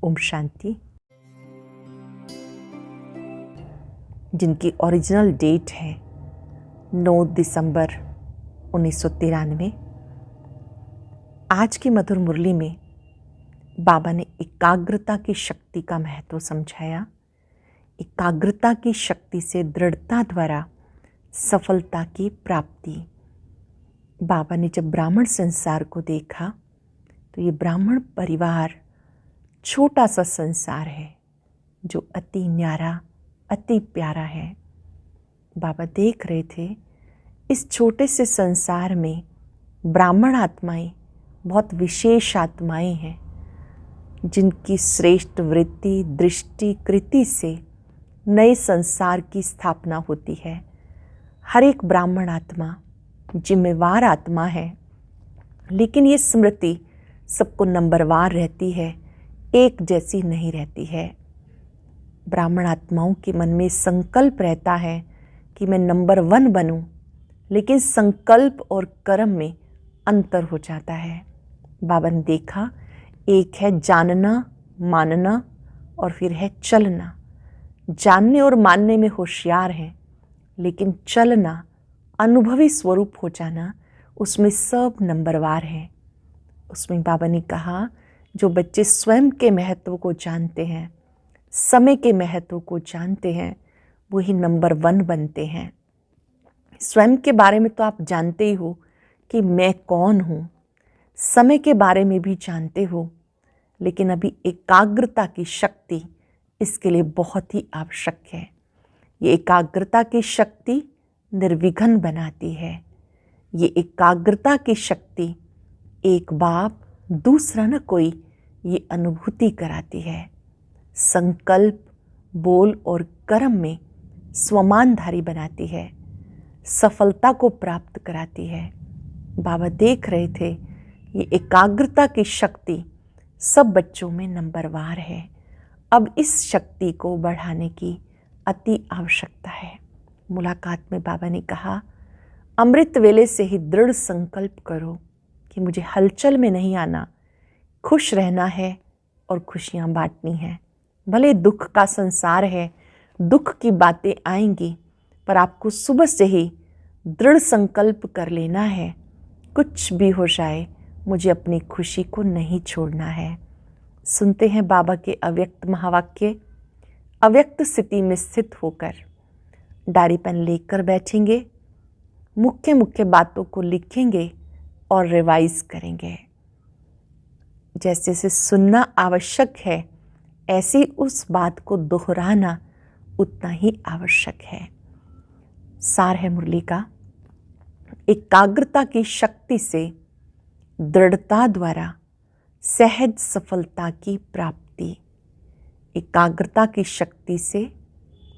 ओम शांति। जिनकी original date है 9 दिसंबर 1993। आज की मधुर मुरली में बाबा ने एकाग्रता की शक्ति का महत्व समझाया। एकाग्रता की शक्ति से दृढ़ता द्वारा सफलता की प्राप्ति। बाबा ने जब ब्राह्मण संसार को देखा तो ये ब्राह्मण परिवार छोटा सा संसार है जो अति न्यारा, अति प्यारा है। बाबा देख रहे थे इस छोटे से संसार में ब्राह्मण आत्माएं बहुत विशेष आत्माएं हैं, जिनकी श्रेष्ठ वृत्ति, दृष्टि, कृति से नए संसार की स्थापना होती है। हर एक ब्राह्मण आत्मा जिम्मेवार आत्मा है, लेकिन ये स्मृति सबको नंबरवार रहती है, एक जैसी नहीं रहती है। ब्राह्मण आत्माओं के मन में संकल्प रहता है कि मैं नंबर 1 बनूं, लेकिन संकल्प और कर्म में अंतर हो जाता है। बाबा ने देखा एक है जानना, मानना और फिर है चलना। जानने और मानने में होशियार हैं, लेकिन चलना, अनुभवी स्वरूप हो जाना, उसमें सब नंबरवार है। उसमें बाबा ने कहा जो बच्चे स्वयं के महत्व को जानते हैं, समय के महत्व को जानते हैं, वही नंबर 1 बनते हैं। स्वयं के बारे में तो आप जानते ही हो कि मैं कौन हूँ, समय के बारे में भी जानते हो, लेकिन अभी एकाग्रता की शक्ति इसके लिए बहुत ही आवश्यक है। ये एकाग्रता की शक्ति निर्विघ्न बनाती है। ये एकाग्रता की शक्ति एक बाप दूसरा न कोई ये अनुभूति कराती है। संकल्प, बोल और कर्म में स्वमानधारी बनाती है, सफलता को प्राप्त कराती है। बाबा देख रहे थे ये एकाग्रता की शक्ति सब बच्चों में नंबरवार है। अब इस शक्ति को बढ़ाने की अति आवश्यकता है। मुलाकात में बाबा ने कहा अमृत वेले से ही दृढ़ संकल्प करो कि मुझे हलचल में नहीं आना, खुश रहना है और खुशियाँ बांटनी है। भले दुख का संसार है, दुख की बातें आएंगी, पर आपको सुबह से ही दृढ़ संकल्प कर लेना है, कुछ भी हो जाए मुझे अपनी खुशी को नहीं छोड़ना है। सुनते हैं बाबा के अव्यक्त महावाक्य। अव्यक्त स्थिति में स्थित होकर डायरी पेन लेकर बैठेंगे, मुख्य मुख्य बातों को लिखेंगे और रिवाइज करेंगे। जैसे से सुनना आवश्यक है, ऐसे उस बात को दोहराना उतना ही आवश्यक है। सार है मुरली का, एकाग्रता की शक्ति से दृढ़ता द्वारा सहज सफलता की प्राप्ति। एकाग्रता की शक्ति से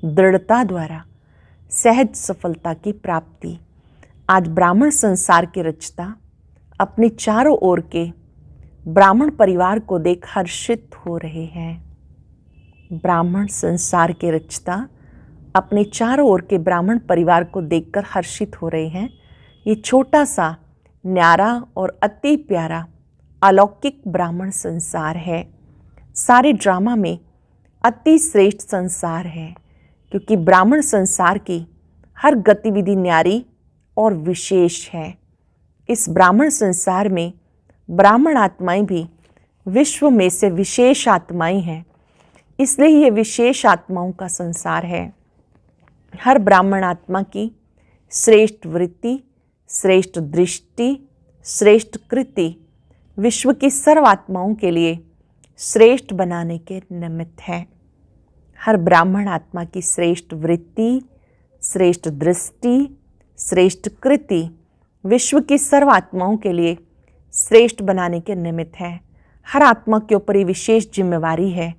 दृढ़ता द्वारा सहज सफलता की प्राप्ति। आज ब्राह्मण संसार के रचता अपने चारों ओर के ब्राह्मण परिवार को देख हर्षित हो रहे हैं। ब्राह्मण संसार के रचता अपने चारों ओर के ब्राह्मण परिवार को देखकर हर्षित हो रहे हैं। ये छोटा सा न्यारा और अति प्यारा अलौकिक ब्राह्मण संसार है। सारे ड्रामा में अति श्रेष्ठ संसार है, क्योंकि ब्राह्मण संसार की हर गतिविधि न्यारी और विशेष है। इस ब्राह्मण संसार में ब्राह्मण आत्माएं भी विश्व में से विशेष आत्माएं हैं, इसलिए ये विशेष आत्माओं का संसार है। हर ब्राह्मण आत्मा की श्रेष्ठ वृत्ति, श्रेष्ठ दृष्टि, श्रेष्ठ कृति विश्व की सर्व आत्माओं के लिए श्रेष्ठ बनाने के निमित्त है। हर ब्राह्मण आत्मा की श्रेष्ठ वृत्ति, श्रेष्ठ दृष्टि, श्रेष्ठ कृति विश्व की सर्व आत्माओं के लिए श्रेष्ठ बनाने के निमित्त है। हर आत्मा के ऊपर ये विशेष जिम्मेवारी है,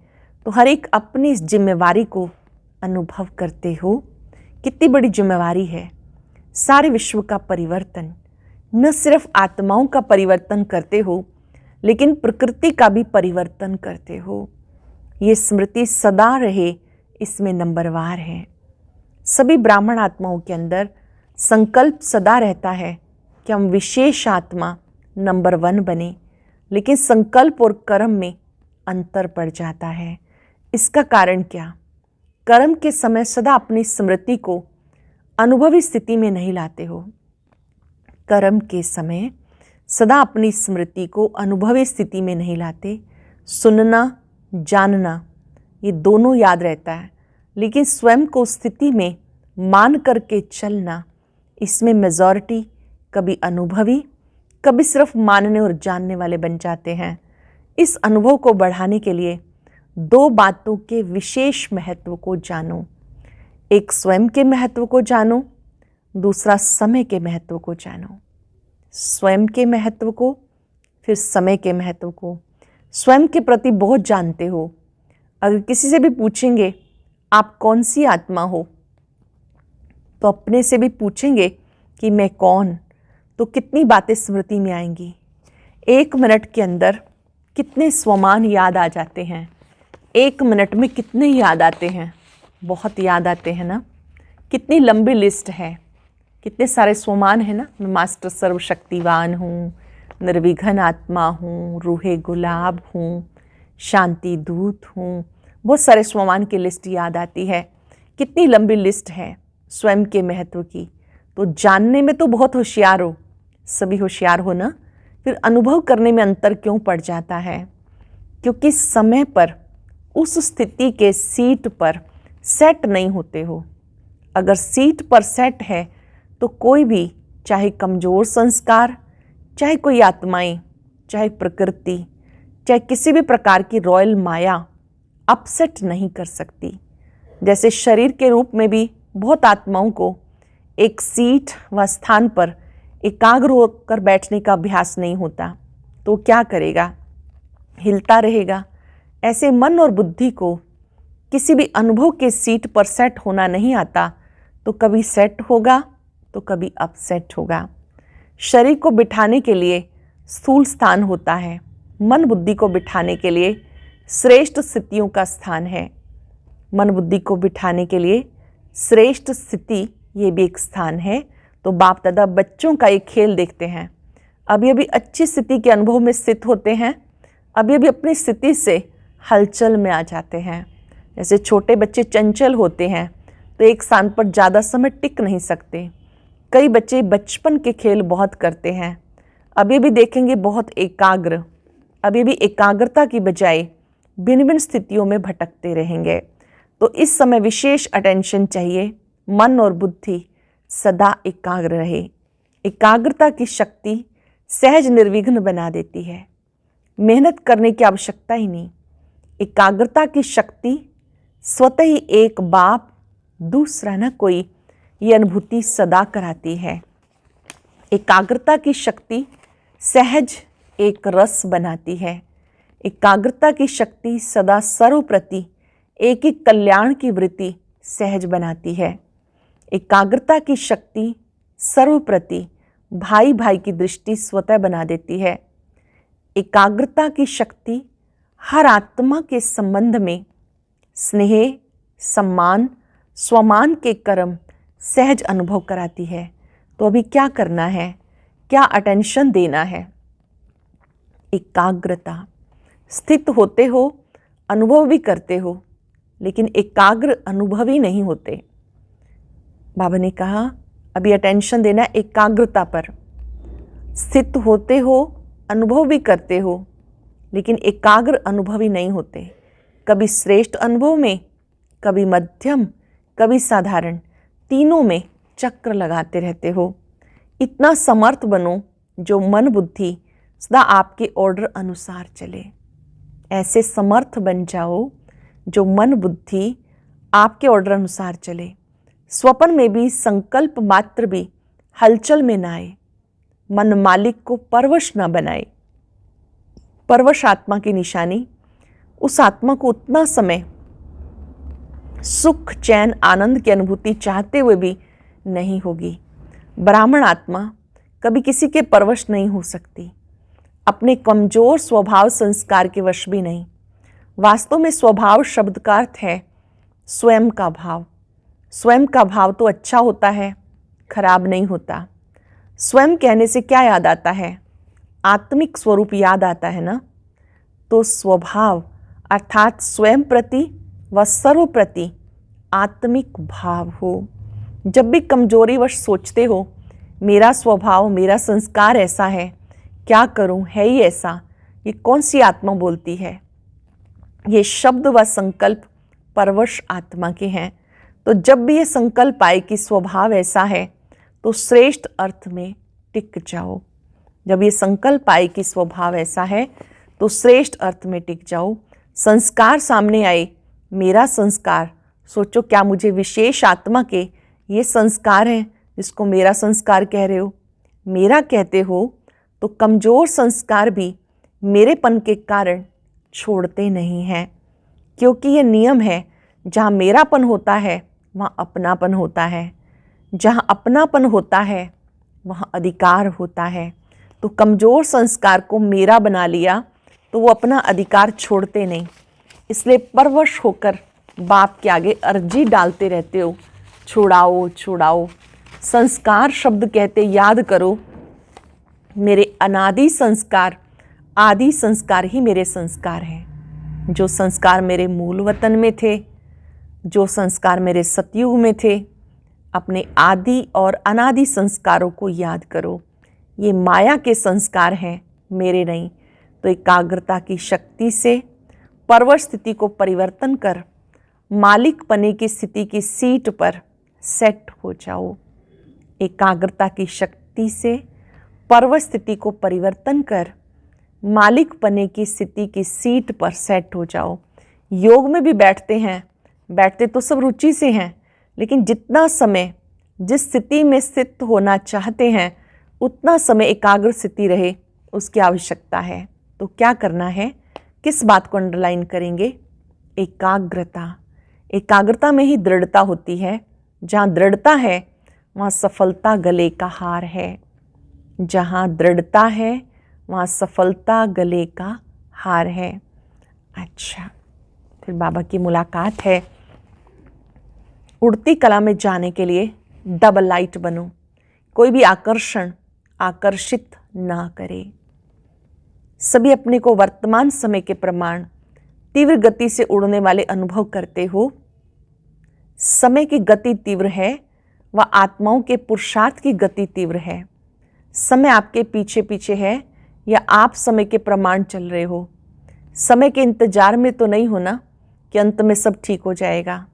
तो हर एक अपनी इस जिम्मेवारी को अनुभव करते हो। कितनी बड़ी जिम्मेवारी है। सारे विश्व का परिवर्तन, न सिर्फ आत्माओं का परिवर्तन करते हो, लेकिन प्रकृति का भी परिवर्तन करते हो। ये स्मृति सदा रहे, इसमें नंबरवार है। सभी ब्राह्मण आत्माओं के अंदर संकल्प सदा रहता है कि हम विशेष आत्मा नंबर 1 बने, लेकिन संकल्प और कर्म में अंतर पड़ जाता है। इसका कारण क्या? कर्म के समय सदा अपनी स्मृति को अनुभवी स्थिति में नहीं लाते हो। कर्म के समय सदा अपनी स्मृति को अनुभवी स्थिति में नहीं लाते। सुनना, जानना ये दोनों याद रहता है, लेकिन स्वयं को स्थिति में मान करके चलना, इसमें मेजॉरिटी कभी अनुभवी, कभी सिर्फ मानने और जानने वाले बन जाते हैं। इस अनुभव को बढ़ाने के लिए दो बातों के विशेष महत्व को जानो। एक स्वयं के महत्व को जानो, दूसरा समय के महत्व को जानो। स्वयं के महत्व को, फिर समय के महत्व को। स्वयं के प्रति बहुत जानते हो। अगर किसी से भी पूछेंगे आप कौन सी आत्मा हो, तो अपने से भी पूछेंगे कि मैं कौन, तो कितनी बातें स्मृति में आएंगी। 1 मिनट के अंदर कितने स्वमान याद आ जाते हैं। 1 मिनट में कितने याद आते हैं? बहुत याद आते हैं ना। कितनी लंबी लिस्ट है, कितने सारे स्वमान है ना। मैं मास्टर सर्वशक्तिवान हूँ, निर्विघ्न आत्मा हूँ, रूहे गुलाब हूँ, शांति दूत हूँ। बहुत सारे स्वमान की लिस्ट याद आती है। कितनी लंबी लिस्ट है स्वयं के महत्व की। तो जानने में तो बहुत होशियार हो, सभी होशियार हो ना, फिर अनुभव करने में अंतर क्यों पड़ जाता है? क्योंकि समय पर उस स्थिति के सीट पर सेट नहीं होते हो। अगर सीट पर सेट है तो कोई भी, चाहे कमज़ोर संस्कार, चाहे कोई आत्माएं, चाहे प्रकृति, चाहे किसी भी प्रकार की रॉयल माया अपसेट नहीं कर सकती। जैसे शरीर के रूप में भी बहुत आत्माओं को एक सीट व स्थान पर एकाग्र होकर बैठने का अभ्यास नहीं होता, तो क्या करेगा? हिलता रहेगा। ऐसे मन और बुद्धि को किसी भी अनुभव के सीट पर सेट होना नहीं आता, तो कभी सेट होगा तो कभी अपसेट होगा। शरीर को बिठाने के लिए स्थूल स्थान होता है, मन बुद्धि को बिठाने के लिए श्रेष्ठ स्थितियों का स्थान है। मन बुद्धि को बिठाने के लिए श्रेष्ठ स्थिति ये भी एक स्थान है। तो बाप दादा बच्चों का एक खेल देखते हैं। अभी अभी अच्छी स्थिति के अनुभव में स्थित होते हैं, अभी अभी अपनी स्थिति से हलचल में आ जाते हैं। जैसे छोटे बच्चे चंचल होते हैं तो एक स्थान पर ज़्यादा समय टिक नहीं सकते। कई बच्चे बचपन के खेल बहुत करते हैं, अभी भी देखेंगे बहुत एकाग्र, अभी भी एकाग्रता की बजाय भिन्न भिन्न स्थितियों में भटकते रहेंगे। तो इस समय विशेष अटेंशन चाहिए। मन और बुद्धि सदा एकाग्र रहे। एकाग्रता की शक्ति सहज निर्विघ्न बना देती है, मेहनत करने की आवश्यकता ही नहीं। एकाग्रता की शक्ति स्वतः ही एक बाप दूसरा न कोई, ये अनुभूति सदा कराती है। एकाग्रता की शक्ति सहज एक रस बनाती है। एकाग्रता की शक्ति सदा सर्वप्रति एक ही कल्याण की वृत्ति सहज बनाती है। एकाग्रता की शक्ति सर्वप्रति भाई भाई की दृष्टि स्वतः बना देती है। एकाग्रता की शक्ति हर आत्मा के संबंध में स्नेह, सम्मान, स्वमान के कर्म सहज अनुभव कराती है। तो अभी क्या करना है, क्या अटेंशन देना है? एकाग्रता। स्थित होते हो, अनुभव भी करते हो, लेकिन एकाग्र अनुभवी नहीं होते। बाबा ने कहा अभी अटेंशन देना एकाग्रता पर। स्थित होते हो, अनुभव भी करते हो, लेकिन एकाग्र अनुभवी नहीं होते। कभी श्रेष्ठ अनुभव में, कभी मध्यम, कभी साधारण, तीनों में चक्र लगाते रहते हो। इतना समर्थ बनो जो मन बुद्धि सदा आपके ऑर्डर अनुसार चले। ऐसे समर्थ बन जाओ जो मन बुद्धि आपके ऑर्डर अनुसार चले। स्वप्न में भी संकल्प मात्र भी हलचल में न आए। मन मालिक को परवश न बनाए। परवश आत्मा की निशानी, उस आत्मा को उतना समय सुख, चैन, आनंद की अनुभूति चाहते हुए भी नहीं होगी। ब्राह्मण आत्मा कभी किसी के परवश नहीं हो सकती, अपने कमजोर स्वभाव संस्कार के वश भी नहीं। वास्तव में स्वभाव शब्द का अर्थ है स्वयं का भाव। स्वयं का भाव तो अच्छा होता है, खराब नहीं होता। स्वयं कहने से क्या याद आता है? आत्मिक स्वरूप याद आता है ना। तो स्वभाव अर्थात स्वयं प्रति व सर्व प्रति आत्मिक भाव हो। जब भी कमजोरीवश सोचते हो मेरा स्वभाव, मेरा संस्कार ऐसा है, क्या करूं, है ही ऐसा, ये कौन सी आत्मा बोलती है? ये शब्द व संकल्प परवश आत्मा के हैं। तो जब भी ये संकल्प आए कि स्वभाव ऐसा है, तो श्रेष्ठ अर्थ में टिक जाओ। जब ये संकल्प आए कि स्वभाव ऐसा है, तो श्रेष्ठ अर्थ में टिक जाओ। संस्कार सामने आए, मेरा संस्कार, सोचो क्या मुझे विशेष आत्मा के ये संस्कार हैं जिसको मेरा संस्कार कह रहे हो? मेरा कहते हो तो कमज़ोर संस्कार भी मेरेपन के कारण छोड़ते नहीं हैं, क्योंकि ये नियम है, जहाँ मेरापन होता है वहाँ अपनापन होता है, जहाँ अपनापन होता है वहाँ अधिकार होता है। तो कमज़ोर संस्कार को मेरा बना लिया तो वो अपना अधिकार छोड़ते नहीं, इसलिए परवश होकर बाप के आगे अर्जी डालते रहते हो, छुड़ाओ छुड़ाओ। संस्कार शब्द कहते याद करो, मेरे अनादि संस्कार, आदि संस्कार ही मेरे संस्कार हैं। जो संस्कार मेरे मूल वतन में थे, जो संस्कार मेरे सतयुग में थे, अपने आदि और अनादि संस्कारों को याद करो। ये माया के संस्कार हैं, मेरे नहीं। तो एकाग्रता की शक्ति से परवश स्थिति को परिवर्तन कर मालिक पने की स्थिति की सीट पर सेट हो जाओ। एकाग्रता की शक्ति से परवश स्थिति को परिवर्तन कर मालिक पने की स्थिति की सीट पर सेट हो जाओ। योग में भी बैठते हैं, बैठते तो सब रुचि से हैं, लेकिन जितना समय जिस स्थिति में स्थित होना चाहते हैं उतना समय एकाग्र स्थिति रहे, उसकी आवश्यकता है। तो क्या करना है, किस बात को अंडरलाइन करेंगे? एकाग्रता। एकाग्रता में ही दृढ़ता होती है। जहाँ दृढ़ता है वहाँ सफलता गले का हार है। जहाँ दृढ़ता है वहाँ सफलता गले का हार है। अच्छा, फिर बाबा की मुलाकात है। उड़ती कला में जाने के लिए डबल लाइट बनो। कोई भी आकर्षण आकर्षित ना करे। सभी अपने को वर्तमान समय के प्रमाण तीव्र गति से उड़ने वाले अनुभव करते हो। समय की गति तीव्र है व आत्माओं के पुरुषार्थ की गति तीव्र है। समय आपके पीछे पीछे है या आप समय के प्रमाण चल रहे हो? समय के इंतजार में तो नहीं हो ना कि अंत में सब ठीक हो जाएगा,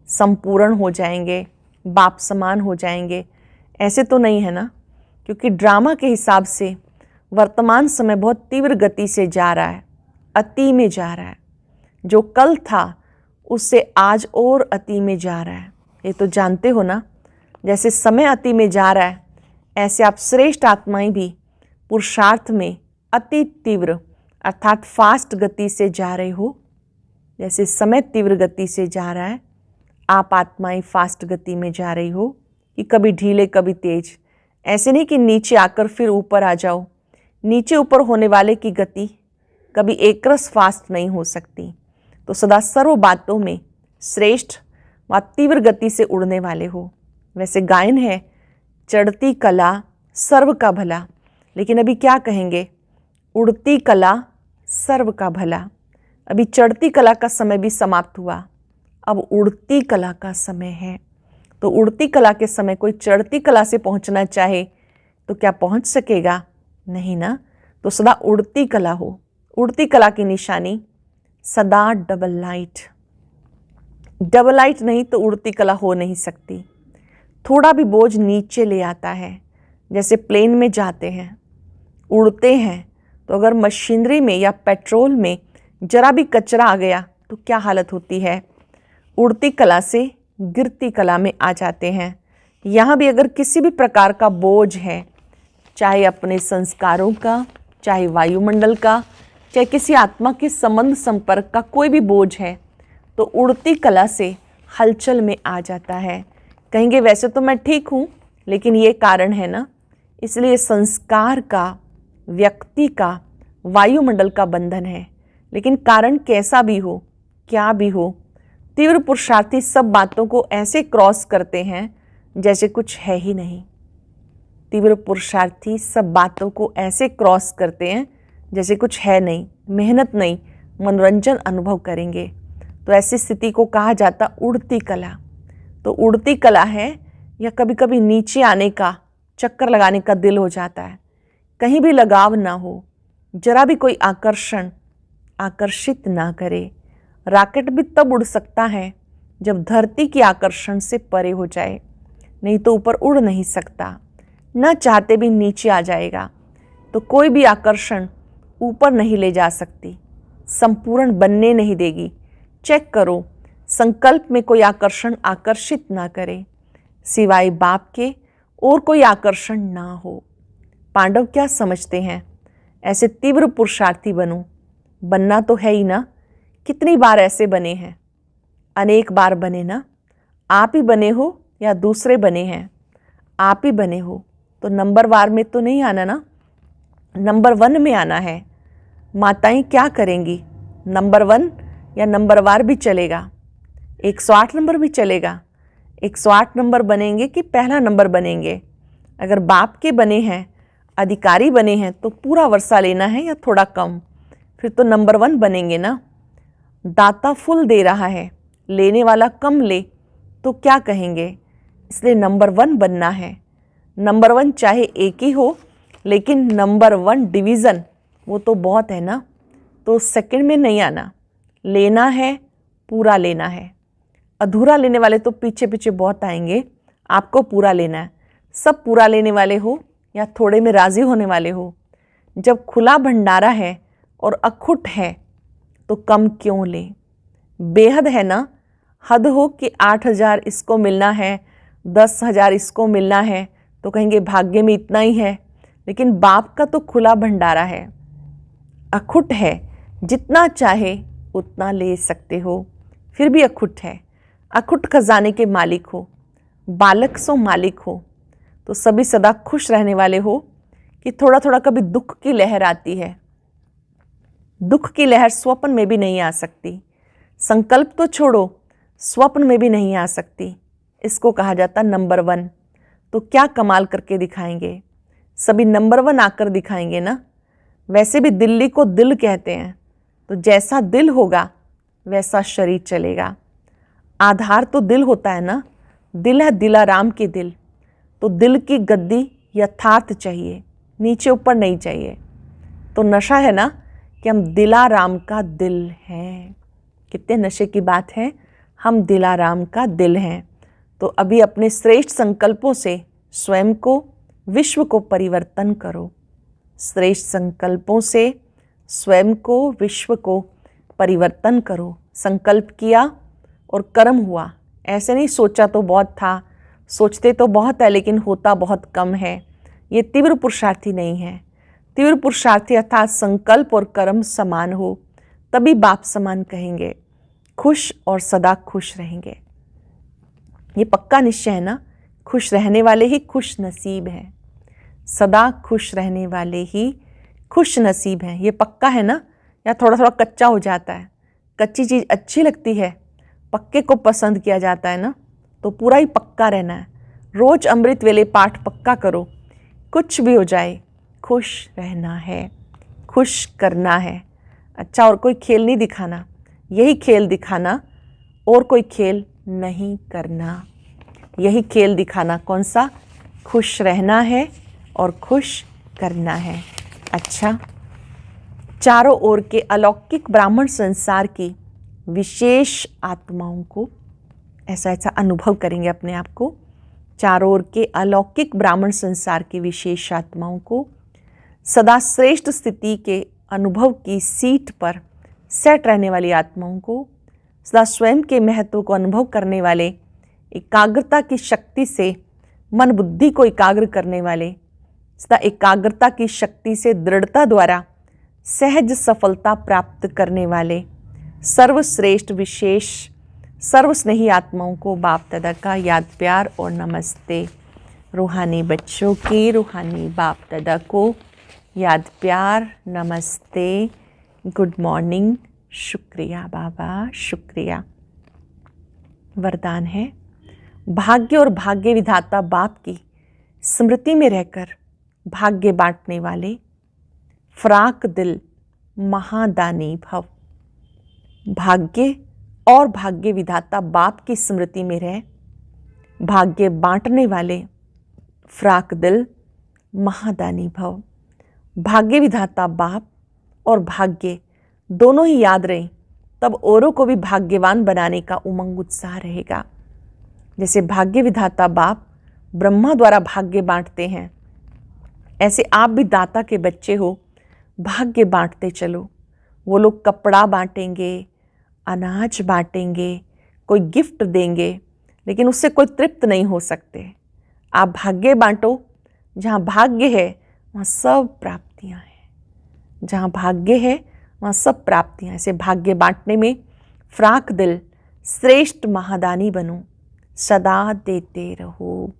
संपूर्ण हो जाएंगे, बाप समान हो जाएंगे, ऐसे तो नहीं है ना। क्योंकि ड्रामा के हिसाब से वर्तमान समय बहुत तीव्र गति से जा रहा है, अति में जा रहा है। जो कल था उससे आज और अति में जा रहा है, ये तो जानते हो ना। जैसे समय अति में जा रहा है, ऐसे आप श्रेष्ठ आत्माएं भी पुरुषार्थ में अति तीव्र अर्थात फास्ट गति से जा रहे हो। जैसे समय तीव्र गति से जा रहा है, आप आत्माएं फास्ट गति में जा रही हो, कि कभी ढीले कभी तेज। ऐसे नहीं कि नीचे आकर फिर ऊपर आ जाओ। नीचे ऊपर होने वाले की गति कभी एक रस फास्ट नहीं हो सकती। तो सदा सर्व बातों में श्रेष्ठ व तीव्र गति से उड़ने वाले हो। वैसे गायन है, चढ़ती कला सर्व का भला, लेकिन अभी क्या कहेंगे? उड़ती कला सर्व का भला। अभी चढ़ती कला का समय भी समाप्त हुआ, अब उड़ती कला का समय है। तो उड़ती कला के समय कोई चढ़ती कला से पहुंचना चाहे तो क्या पहुंच सकेगा? नहीं ना। तो सदा उड़ती कला हो। उड़ती कला की निशानी सदा डबल लाइट। डबल लाइट नहीं तो उड़ती कला हो नहीं सकती। थोड़ा भी बोझ नीचे ले आता है। जैसे प्लेन में जाते हैं, उड़ते हैं, तो अगर मशीनरी में या पेट्रोल में जरा भी कचरा आ गया तो क्या हालत होती है? उड़ती कला से गिरती कला में आ जाते हैं। यहाँ भी अगर किसी भी प्रकार का बोझ है, चाहे अपने संस्कारों का, चाहे वायुमंडल का, चाहे किसी आत्मा के संबंध संपर्क का कोई भी बोझ है, तो उड़ती कला से हलचल में आ जाता है। कहेंगे वैसे तो मैं ठीक हूँ, लेकिन ये कारण है ना। इसलिए संस्कार का, व्यक्ति का, वायुमंडल का बंधन है। लेकिन कारण कैसा भी हो, क्या भी हो, तीव्र पुरुषार्थी सब बातों को ऐसे क्रॉस करते हैं जैसे कुछ है ही नहीं। तीव्र पुरुषार्थी सब बातों को ऐसे क्रॉस करते हैं जैसे कुछ है नहीं। मेहनत नहीं, मनोरंजन अनुभव करेंगे। तो ऐसी स्थिति को कहा जाता उड़ती कला। तो उड़ती कला है या कभी कभी नीचे आने का, चक्कर लगाने का दिल हो जाता है, कहीं भी लगाव ना हो, जरा भी कोई आकर्षित ना करे। रॉकेट भी तब उड़ सकता है जब धरती के आकर्षण से परे हो जाए, नहीं तो ऊपर उड़ नहीं सकता, न चाहते भी नीचे आ जाएगा। तो कोई भी आकर्षण ऊपर नहीं ले जा सकती, संपूर्ण बनने नहीं देगी। चेक करो, संकल्प में कोई आकर्षण आकर्षित ना करे, सिवाय बाप के और कोई आकर्षण ना हो। पांडव क्या समझते हैं? ऐसे तीव्र पुरुषार्थी बनूं, बनना तो है ही ना। कितनी बार ऐसे बने हैं? अनेक बार बने ना। आप ही बने हो या दूसरे बने हैं? आप ही बने हो तो नंबर वार में तो नहीं आना ना, नंबर 1 में आना है। माताएं क्या करेंगी? नंबर 1 या नंबर वार भी चलेगा, 108 नंबर भी चलेगा। 108 नंबर बनेंगे कि पहला नंबर बनेंगे? अगर बाप के बने हैं, अधिकारी बने हैं, तो पूरा वर्षा लेना है या थोड़ा कम? फिर तो नंबर 1 बनेंगे ना। दाता फुल दे रहा है, लेने वाला कम ले तो क्या कहेंगे? इसलिए नंबर 1 बनना है। नंबर 1 चाहे एक ही हो, लेकिन नंबर 1 डिवीज़न वो तो बहुत है ना। तो सेकंड में नहीं आना, लेना है, पूरा लेना है। अधूरा लेने वाले तो पीछे पीछे बहुत आएंगे, आपको पूरा लेना है। सब पूरा लेने वाले हो या थोड़े में राज़ी होने वाले हो? जब खुला भंडारा है और अखुट है तो कम क्यों ले? बेहद है ना। हद हो कि 8,000 इसको मिलना है, 10,000 इसको मिलना है, तो कहेंगे भाग्य में इतना ही है। लेकिन बाप का तो खुला भंडारा है, अखुट है, जितना चाहे उतना ले सकते हो। फिर भी अखुट है, अखुट खजाने के मालिक हो, बालक सो मालिक हो। तो सभी सदा खुश रहने वाले हो कि थोड़ा थोड़ा कभी दुख की लहर आती है। दुख की लहर स्वप्न में भी नहीं आ सकती, संकल्प तो छोड़ो, स्वप्न में भी नहीं आ सकती। इसको कहा जाता नंबर 1। तो क्या कमाल करके दिखाएंगे? सभी नंबर 1 आकर दिखाएंगे ना। वैसे भी दिल्ली को दिल कहते हैं, तो जैसा दिल होगा वैसा शरीर चलेगा। आधार तो दिल होता है ना। दिल है दिलाराम के दिल, तो दिल की गद्दी यथार्थ चाहिए, नीचे ऊपर नहीं चाहिए। तो नशा है ना कि हम दिलाराम का दिल हैं। कितने नशे की बात है, हम दिलाराम का दिल हैं। तो अभी अपने श्रेष्ठ संकल्पों से स्वयं को, विश्व को परिवर्तन करो। श्रेष्ठ संकल्पों से स्वयं को, विश्व को परिवर्तन करो। संकल्प किया और कर्म हुआ। ऐसे नहीं सोचा तो बहुत था, सोचते तो बहुत है लेकिन होता बहुत कम है। ये तीव्र पुरुषार्थी नहीं है। तीव्र पुरुषार्थी अर्थात संकल्प और कर्म समान हो, तभी बाप समान कहेंगे। खुश और सदा खुश रहेंगे, ये पक्का निश्चय है ना। खुश रहने वाले ही खुश नसीब हैं, सदा खुश रहने वाले ही खुश नसीब हैं, ये पक्का है ना। या थोड़ा थोड़ा कच्चा हो जाता है? कच्ची चीज़ अच्छी लगती है, पक्के को पसंद किया जाता है ना। तो पूरा ही पक्का रहना है। रोज अमृत वेले पाठ पक्का करो, कुछ भी हो जाए खुश रहना है, खुश करना है। अच्छा, और कोई खेल नहीं दिखाना, यही खेल दिखाना, और कोई खेल नहीं करना। यही खेल दिखाना, कौन सा? खुश रहना है और खुश करना है। अच्छा, चारों ओर के अलौकिक ब्राह्मण संसार की विशेष आत्माओं को ऐसा ऐसा अनुभव करेंगे अपने आप को। चारों ओर के अलौकिक ब्राह्मण संसार की विशेष आत्माओं को, सदा श्रेष्ठ स्थिति के अनुभव की सीट पर सेट रहने वाली आत्माओं को, सदा स्वयं के महत्व को अनुभव करने वाले, एकाग्रता की शक्ति से मन बुद्धि को एकाग्र करने वाले, सदा एकाग्रता की शक्ति से दृढ़ता द्वारा सहज सफलता प्राप्त करने वाले सर्वश्रेष्ठ विशेष सर्वस्नेही आत्माओं को बाप दादा का याद प्यार और नमस्ते। रूहानी बच्चों की रूहानी बाप दादा को याद प्यार, नमस्ते, गुड मॉर्निंग, शुक्रिया बाबा, शुक्रिया। वरदान है, भाग्य और भाग्य विधाता बाप की स्मृति में रहकर भाग्य बांटने वाले, फ्राक दिल महादानी भव। भाग्य और भाग्य विधाता बाप की स्मृति में रह भाग्य बांटने वाले फ्राक दिल महादानी भव। भाग्य विधाता बाप और भाग्य दोनों ही याद रहें, तब औरों को भी भाग्यवान बनाने का उमंग उत्साह रहेगा। जैसे भाग्य विधाता बाप ब्रह्मा द्वारा भाग्य बांटते हैं, ऐसे आप भी दाता के बच्चे हो, भाग्य बांटते चलो। वो लोग कपड़ा बांटेंगे, अनाज बांटेंगे, कोई गिफ्ट देंगे, लेकिन उससे कोई तृप्त नहीं हो सकते। आप भाग्य बांटो, जहाँ भाग्य है वहाँ सब प्राप्तियाँ हैं। जहाँ भाग्य है वहाँ सब प्राप्तियाँ। ऐसे भाग्य बांटने में फ्राक दिल श्रेष्ठ महादानी बनो, सदा देते रहो,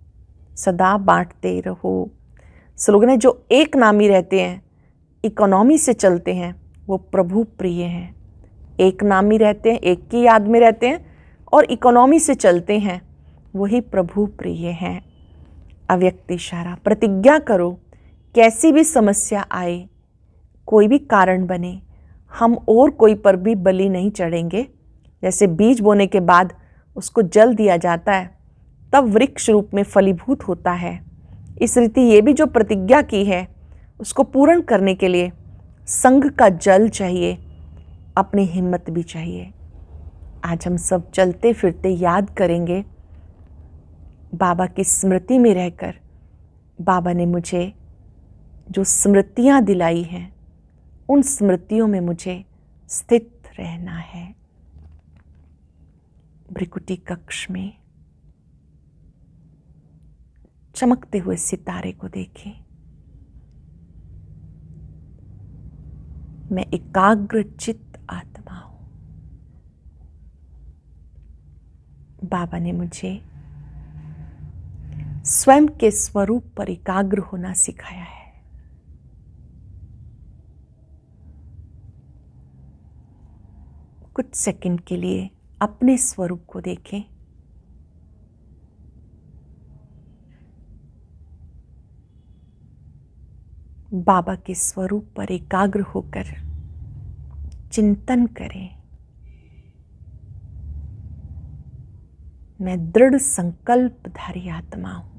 सदा बांटते रहो। स्लोगन है, जो एक नामी रहते हैं, इकोनॉमी से चलते हैं, वो प्रभु प्रिय हैं। एक नामी रहते हैं, एक की याद में रहते हैं और इकोनॉमी से चलते हैं, वही प्रभु प्रिय हैं। अव्यक्त इशारा, प्रतिज्ञा करो, कैसी भी समस्या आए, कोई भी कारण बने, हम और कोई पर भी बलि नहीं चढ़ेंगे। जैसे बीज बोने के बाद उसको जल दिया जाता है, तब वृक्ष रूप में फलीभूत होता है। इस रीति ये भी जो प्रतिज्ञा की है, उसको पूर्ण करने के लिए संघ का जल चाहिए, अपनी हिम्मत भी चाहिए। आज हम सब चलते फिरते याद करेंगे, बाबा की स्मृति में रहकर बाबा ने मुझे जो स्मृतियाँ दिलाई हैं, उन स्मृतियों में मुझे स्थित रहना है। भृकुटी कक्ष में चमकते हुए सितारे को देखें। मैं एकाग्र चित्त आत्मा हूं। बाबा ने मुझे स्वयं के स्वरूप पर एकाग्र होना सिखाया है। कुछ सेकंड के लिए अपने स्वरूप को देखें। बाबा के स्वरूप पर एकाग्र होकर चिंतन करें। मैं दृढ़ संकल्पधारी आत्मा हूं।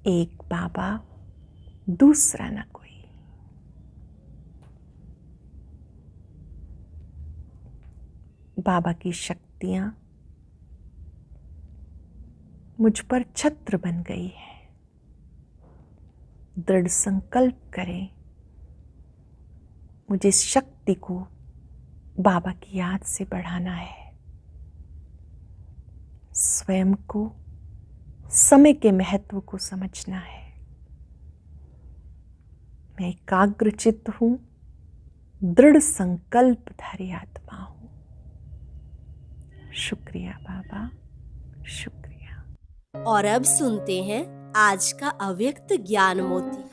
एक बाबा, दूसरा न कोई। बाबा की शक्तियां मुझ पर छत्र बन गई है। दृढ़ संकल्प करें, मुझे इस शक्ति को बाबा की याद से बढ़ाना है। स्वयं को, समय के महत्व को समझना है। मैं एकाग्रचित्त हूं, दृढ़ संकल्पधारी आत्मा हूं। शुक्रिया बाबा, शुक्रिया। और अब सुनते हैं आज का अव्यक्त ज्ञान मोती।